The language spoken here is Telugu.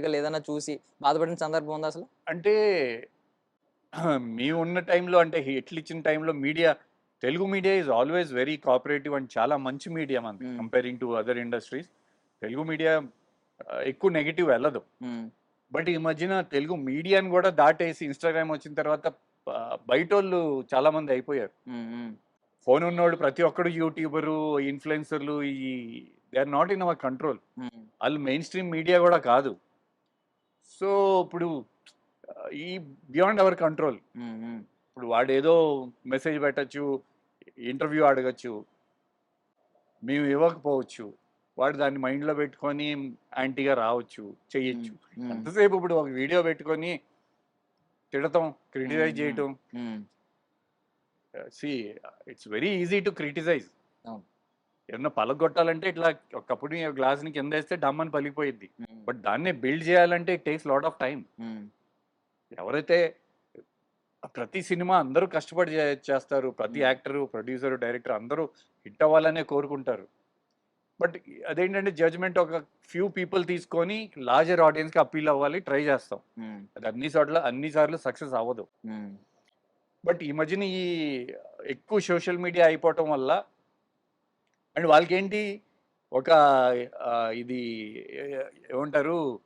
ఆర్టికల్ ఏదైనా చూసి బాధపడిన సందర్భం ఉందా అసలు? అంటే మేమున్న టైంలో అంటే హిట్లిచ్చిన టైంలో Telugu media is always very cooperative and చాలా మంచి మీడియా మనది హ్మ్. Comparing to other industries. Telugu media ఎక్కువ నెగెటివ్ వెళ్ళదు. హ్మ్. బట్ ఈ మధ్యన తెలుగు మీడియాని కూడా దాటేసి ఇన్‌స్టాగ్రామ్ వచ్చిన తర్వాత బయటోళ్ళు చాలా మంది అయిపోయారు. హ్మ్. హ్మ్. ఫోన్ ఉన్నోళ్ళు ప్రతి ఒక్కడు యూట్యూబరు, ఇన్‌ఫ్లుయెన్సర్‌లు they are not in our control. Hmm. ఆళ్ళు మెయిన్ స్ట్రీమ్ మీడియా గూడా కాదు. సో, ఇప్పుడు ఈ బియాండ్ అవర్ కంట్రోల్. హ్మ్. హ్మ్. ఇప్పుడు వాడేదో మెసేజ్ పెట్టొచ్చు, ఇంటర్వ్యూ అడగొచ్చు. మేము ఇవ్వకపోవచ్చు. వాడు దాన్ని మైండ్‌లో పెట్టుకొని యాంటీగా రావచ్చు, హ్మ్. చెయ్యొచ్చు. హ్మ్. ఎంతసేపు ఇప్పుడు ఒక వీడియో పెట్టుకొని తిడటం, హ్మ్. Criticise hmm. చేయటం. Hmm. See it's very easy to criticise. అవును. ఏమన్నా పలగొట్టాలంటే ఇట్లా ఒకప్పుడు ఈ గ్లాస్‌ని కిందేస్తే డమ్మని పలిగిపోయిద్ది. హ్మ్. బట్ దాన్నే బిల్డ్ చేయాలంటే it takes lot of time. హ్మ్. ఎవరైతే ప్రతి సినిమా అందరూ కష్టపడి చేస్తారు. ప్రతి హ్మ్. యాక్టరు, ప్రొడ్యూసరు, డైరెక్టర్ అందరూ హిట్ అవ్వాలనే కోరుకుంటారు. బట్ అదేంటంటే జడ్జ్‌మెంట్ ఒక ఫ్యూ పీపుల్ తీసుకొని లార్జర్ ఆడియన్స్‌కి అప్పీల్ అవ్వాలి ట్రై చేస్తాం. హ్మ్. అది అన్ని సార్లు సక్సెస్ అవ్వదు. హ్మ్. బట్ ఈ మధ్యన ఎక్కువ సోషల్ మీడియా అయిపోవటం వల్ల అండ్ వాళ్ళకేంటి ఒక ఇది ఏమంటారు